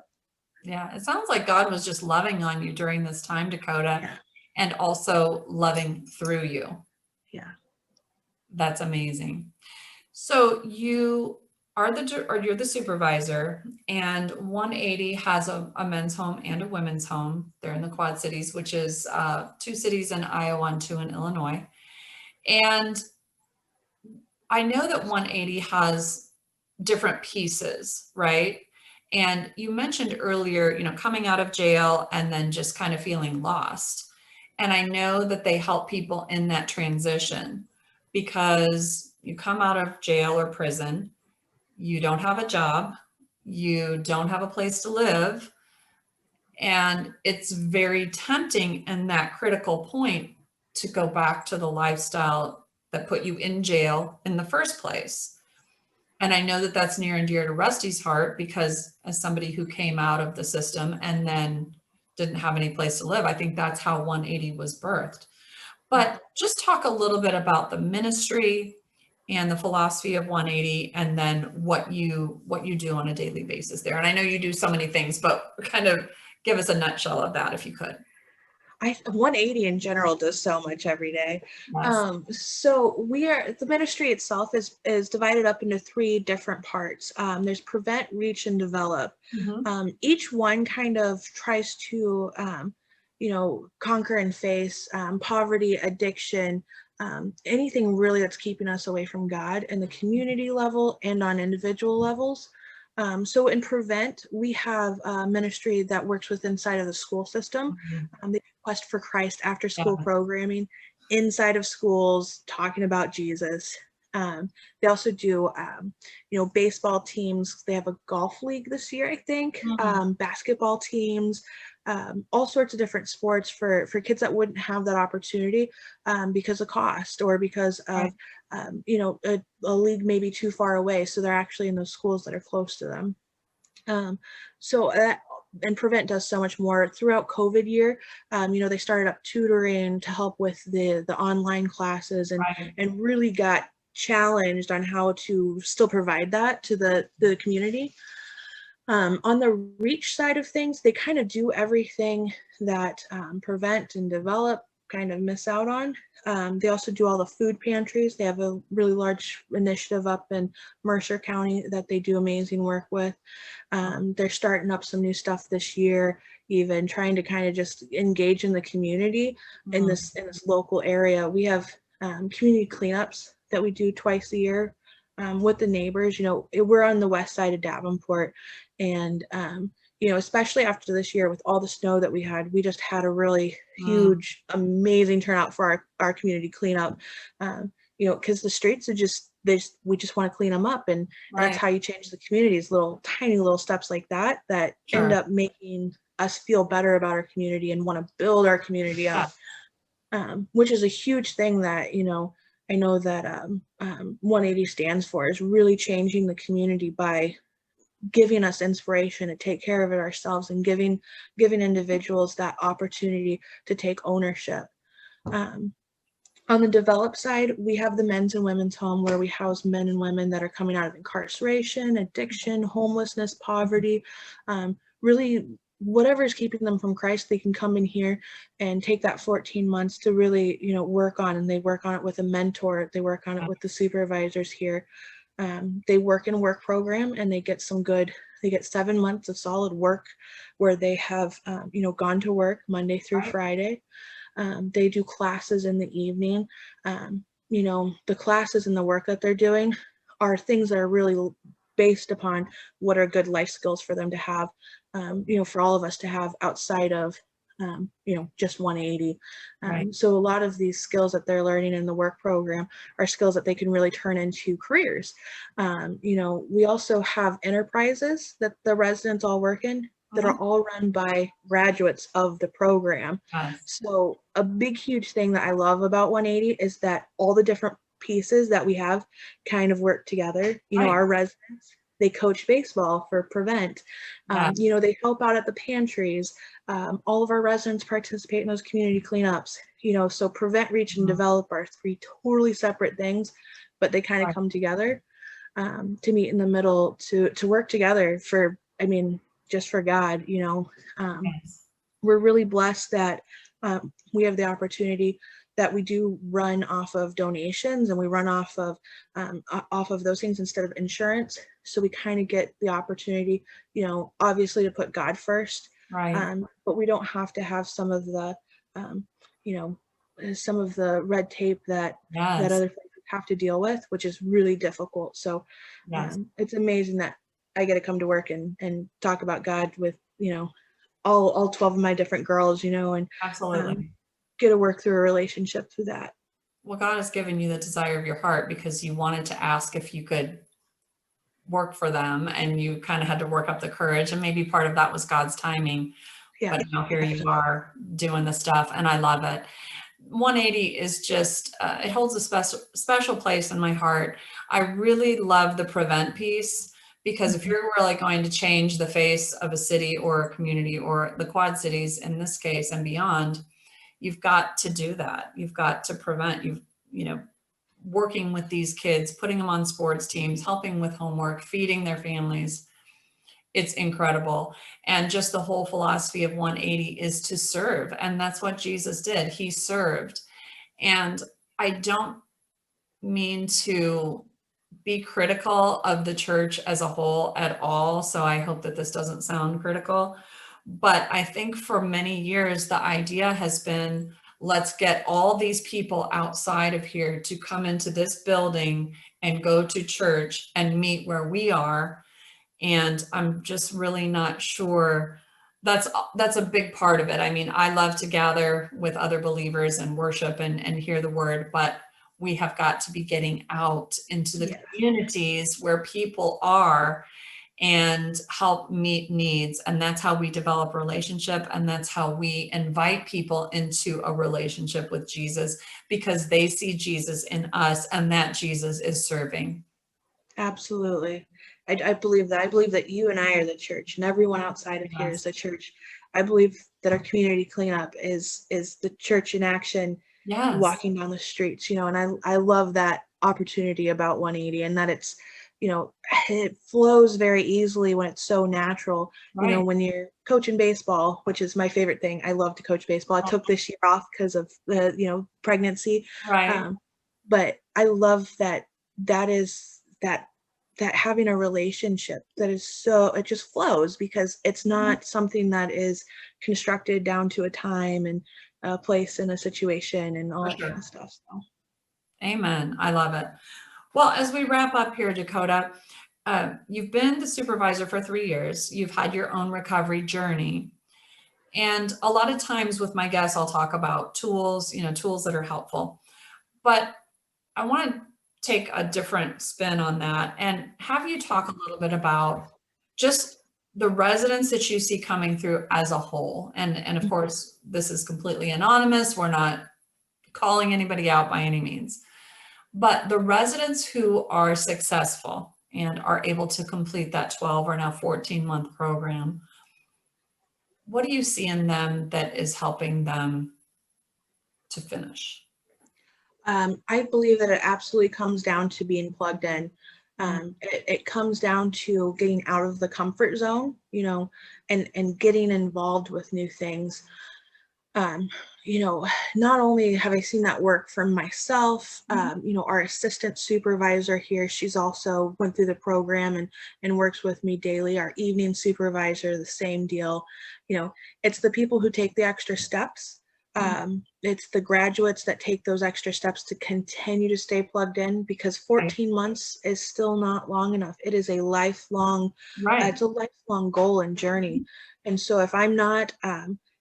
Yeah, it sounds like God was just loving on you during this time, Dakotah, and also loving through you. Yeah. That's amazing. So you're the supervisor, and 180 has a men's home and a women's home. They're in the Quad Cities, which is 2 cities in Iowa and 2 in Illinois. And I know that 180 has different pieces, right? And you mentioned earlier, coming out of jail and then just kind of feeling lost. And I know that they help people in that transition, because you come out of jail or prison, you don't have a job, you don't have a place to live, and it's very tempting in that critical point to go back to the lifestyle that put you in jail in the first place. And I know that that's near and dear to Rusty's heart, because as somebody who came out of the system and then didn't have any place to live, I think that's how 180 was birthed. But just talk a little bit about the ministry and the philosophy of 180, and then what you do on a daily basis there. And I know you do so many things, but kind of give us a nutshell of that if you could. 180 in general does so much every day. Yes. So the ministry itself is divided up into 3 different parts. There's prevent, reach, and develop. Each one kind of tries to conquer and face poverty, addiction, anything really that's keeping us away from God in the community level and on individual levels. So in Prevent, we have a ministry that works with inside of the school system. They do Quest for Christ after school Yeah. programming inside of schools, talking about Jesus. They also do, baseball teams. They have a golf league this year, I think. Basketball teams, all sorts of different sports for kids that wouldn't have that opportunity because of cost or because of, a league maybe too far away. So they're actually in those schools that are close to them. So that and Prevent does so much more throughout COVID year. They started up tutoring to help with the online classes and really got challenged on how to still provide that to the community. On the reach side of things, they kind of do everything that Prevent and Develop kind of miss out on. They also do all the food pantries. They have a really large initiative up in Mercer County that they do amazing work with. They're starting up some new stuff this year, even trying to kind of just engage in the community in this local area. We have community cleanups that we do twice a year with the neighbors. We're on the west side of Davenport, and especially after this year with all the snow that we had, we just had a really huge, amazing turnout for our community cleanup. Because the streets are we just want to clean them up, and that's how you change the communities. Tiny little steps like that end up making us feel better about our community and want to build our community up, which is a huge thing that I know that 180 stands for, is really changing the community by giving us inspiration to take care of it ourselves and giving individuals that opportunity to take ownership. On the Develop side, we have the men's and women's home where we house men and women that are coming out of incarceration, addiction, homelessness, poverty, really whatever is keeping them from Christ. They can come in here and take that 14 months to really, work on, and they work on it with a mentor. They work on it with the supervisors here. They work in a work program, and they get 7 months of solid work where they have, gone to work Monday through Friday. They do classes in the evening. The classes and the work that they're doing are things that are really based upon what are good life skills for them to have, for all of us to have outside of, just 180. So a lot of these skills that they're learning in the work program are skills that they can really turn into careers. We also have enterprises that the residents all work in that are all run by graduates of the program. So a big, huge thing that I love about 180 is that all the different pieces that we have kind of work together. Our residents, they coach baseball for Prevent. They help out at the pantries. All of our residents participate in those community cleanups. So Prevent, Reach, and Develop are 3 totally separate things, but they kind of come together to meet in the middle, to work together just for God. We're really blessed that we have the opportunity that we do run off of donations, and we run off of those things instead of insurance. So we kind of get the opportunity, obviously to put God first, but we don't have to have some of the, some of the red tape that other places have to deal with, which is really difficult. So it's amazing that I get to come to work and talk about God with, all 12 of my different girls, and Absolutely. Get to work through a relationship through that. Well, God has given you the desire of your heart because you wanted to ask if you could work for them, and you kind of had to work up the courage, and maybe part of that was God's timing. But now here you are doing the stuff, and I love it. 180 is just, it holds a special place in my heart. I really love the Prevent piece, because if you're really going to change the face of a city or a community or the Quad Cities in this case and beyond, you've got to do that. You've got to prevent, working with these kids, putting them on sports teams, helping with homework, feeding their families. It's incredible. And just the whole philosophy of 180 is to serve. And that's what Jesus did. He served. And I don't mean to be critical of the church as a whole at all. So I hope that this doesn't sound critical. But I think for many years, the idea has been, let's get all these people outside of here to come into this building and go to church and meet where we are. And I'm just really not sure that's a big part of it. I mean, I love to gather with other believers and worship and hear the word, but we have got to be getting out into the Yeah. communities where people are and help meet needs. And that's how we develop relationship. And that's how we invite people into a relationship with Jesus, because they see Jesus in us and that Jesus is serving. Absolutely. I believe that. I believe that you and I are the church, and everyone outside of here is the Yes. church. I believe that our community cleanup is the church in action, Yes. walking down the streets, and I love that opportunity about 180, and that it's, it flows very easily when it's so natural. Right. When you're coaching baseball, which is my favorite thing. I love to coach baseball. I took this year off because of the, pregnancy. Right. But I love that is that having a relationship that is so, it just flows, because it's not something that is constructed down to a time and a place and a situation and all For that kind sure. of stuff. So Amen. I love it. Well, as we wrap up here, Dakotah, you've been the supervisor for 3 years. You've had your own recovery journey. And a lot of times with my guests, I'll talk about tools, tools that are helpful. But I want to take a different spin on that and have you talk a little bit about just the residents that you see coming through as a whole. And of course, this is completely anonymous. We're not calling anybody out by any means. But the residents who are successful and are able to complete that 12 or now 14-month program, what do you see in them that is helping them to finish? I believe that it absolutely comes down to being plugged in. It comes down to getting out of the comfort zone, and getting involved with new things. um, Not only have I seen that work for myself, our assistant supervisor here, she's also went through the program and works with me daily. Our evening supervisor, the same deal. It's the people who take the extra steps. It's the graduates that take those extra steps to continue to stay plugged in, because 14 months is still not long enough. It is a lifelong, Right. it's a lifelong goal and journey. And so if I'm not,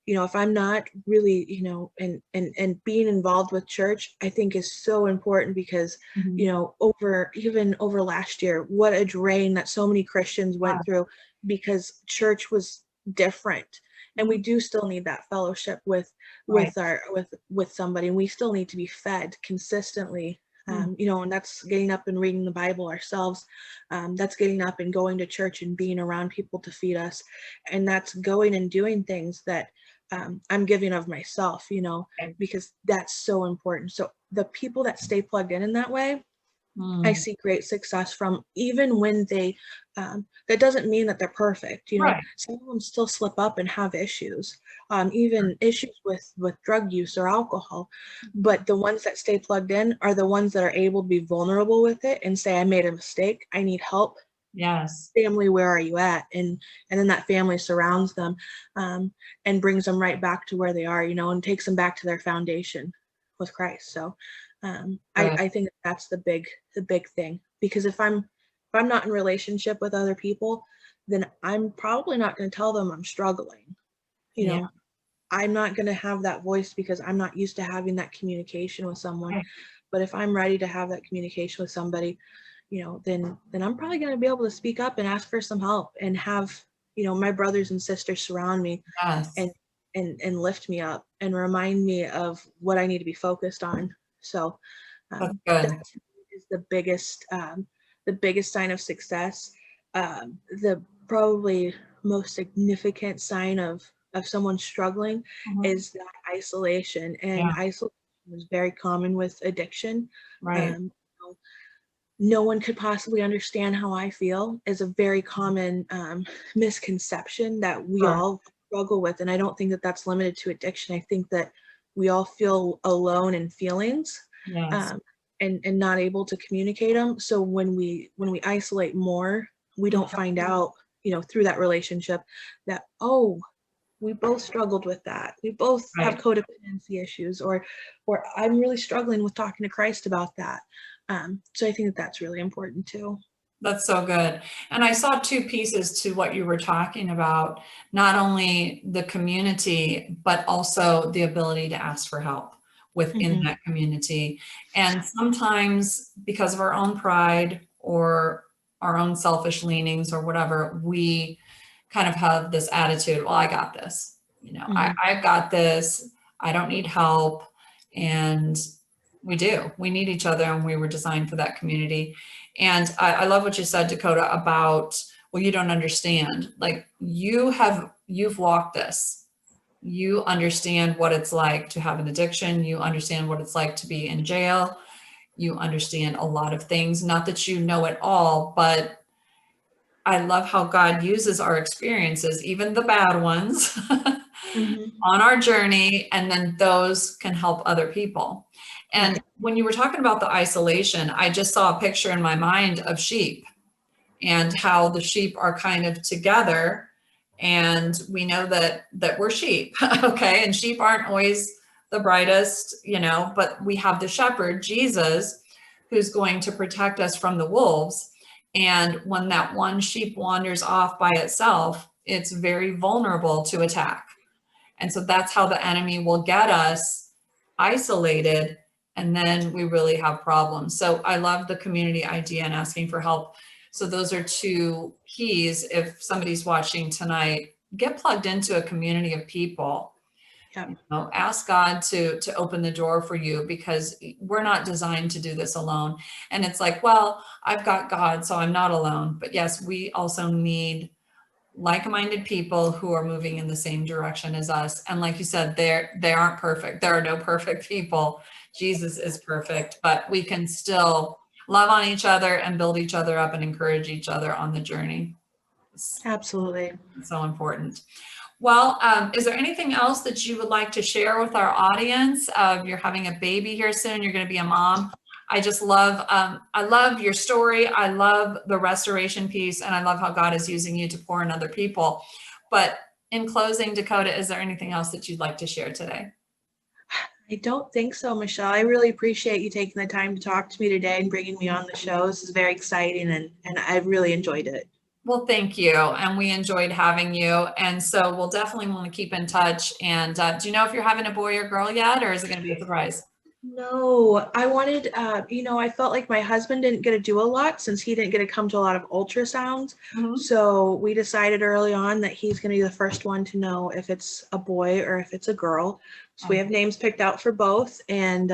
if I'm not really, and being involved with church, I think is so important, because, over last year, what a drain that so many Christians went through, because church was different. And we do still need that fellowship with somebody, and we still need to be fed consistently. And that's getting up and reading the Bible ourselves. That's getting up and going to church and being around people to feed us. And that's going and doing things that I'm giving of myself, because that's so important. So the people that stay plugged in that way, I see great success from, even when they, that doesn't mean that they're perfect. Right. Some of them still slip up and have issues, even issues with drug use or alcohol. But the ones that stay plugged in are the ones that are able to be vulnerable with it and say, I made a mistake, I need help. Yes. Family, where are you at? And then that family surrounds them, and brings them right back to where they are, and takes them back to their foundation with Christ. So I think that's the big thing, because if I'm not in relationship with other people, then I'm probably not going to tell them I'm struggling. Yeah. I'm not going to have that voice, because I'm not used to having that communication with someone. Right. But if I'm ready to have that communication with somebody, then I'm probably going to be able to speak up and ask for some help, and have, my brothers and sisters surround me Yes. and lift me up and remind me of what I need to be focused on. So That's good. that is the biggest sign of success. The probably most significant sign of someone struggling is that isolation, and Yeah. isolation is very common with addiction. Right. No one could possibly understand how I feel is a very common misconception that we Sure. all struggle with. And I don't think that that's limited to addiction. I think that we all feel alone in feelings, Yes. and not able to communicate them. So when we isolate more, we don't find out, through that relationship, that, oh, we both struggled with that. We both have Right. codependency issues, or I'm really struggling with talking to Christ about that. So I think that that's really important too. That's so good. And I saw two pieces to what you were talking about, not only the community, but also the ability to ask for help within Hmm. that community. And sometimes because of our own pride or our own selfish leanings or whatever, we kind of have this attitude, well, I got this, Hmm. I've got this, I don't need help. And we do, we need each other, and we were designed for that community. And I love what you said, Dakotah, about, well, you don't understand. Like you've walked this. You understand what it's like to have an addiction. You understand what it's like to be in jail. You understand a lot of things. Not that you know it all, but I love how God uses our experiences, even the bad ones, Hmm. on our journey, and then those can help other people. And Right. when you were talking about the isolation, I just saw a picture in my mind of sheep and how the sheep are kind of together, and we know that we're sheep. Okay, and sheep aren't always the brightest, but we have the shepherd, Jesus, who's going to protect us from the wolves. And when that one sheep wanders off by itself, it's very vulnerable to attack. And so that's how the enemy will get us isolated, and then we really have problems. So I love the community idea and asking for help. So those are two keys. If somebody's watching tonight, get plugged into a community of people. Yeah. Ask God to open the door for you, because we're not designed to do this alone. And it's like, well, I've got God, so I'm not alone. But yes, we also need like-minded people who are moving in the same direction as us. And like you said, they aren't perfect. There are no perfect people. Jesus is perfect, but we can still love on each other and build each other up and encourage each other on the journey. It's Absolutely. so important. Well, is there anything else that you would like to share with our audience? You're having a baby here soon. You're going to be a mom. I love your story. I love the restoration piece, and I love how God is using you to pour in other people. But in closing, Dakotah, is there anything else that you'd like to share today? I don't think so, Michelle. I really appreciate you taking the time to talk to me today and bringing me on the show. This is very exciting, and I've really enjoyed it. Well, thank you. And we enjoyed having you. And so we'll definitely want to keep in touch. And do you know if you're having a boy or girl yet, or is it going to be a surprise? No, I wanted, I felt like my husband didn't get to do a lot since he didn't get to come to a lot of ultrasounds. Mhm. So we decided early on that he's going to be the first one to know if it's a boy or if it's a girl. So we have names picked out for both, and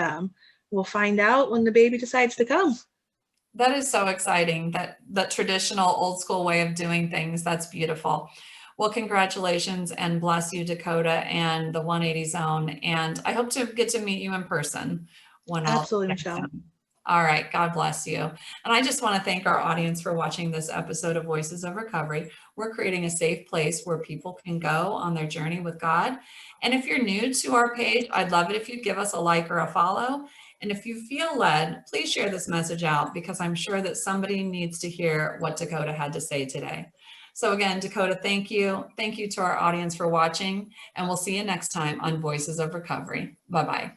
we'll find out when the baby decides to come. That is so exciting, that traditional old school way of doing things. That's beautiful. Well, congratulations and bless you, Dakotah, and the 180 Zone. And I hope to get to meet you in person when all Absolutely, is Michelle. done. All right. God bless you. And I just want to thank our audience for watching this episode of Voices of Recovery. We're creating a safe place where people can go on their journey with God. And if you're new to our page, I'd love it if you give us a like or a follow. And if you feel led, please share this message out, because I'm sure that somebody needs to hear what Dakotah had to say today. So again, Dakotah, thank you. Thank you to our audience for watching, and we'll see you next time on Voices of Recovery. Bye-bye.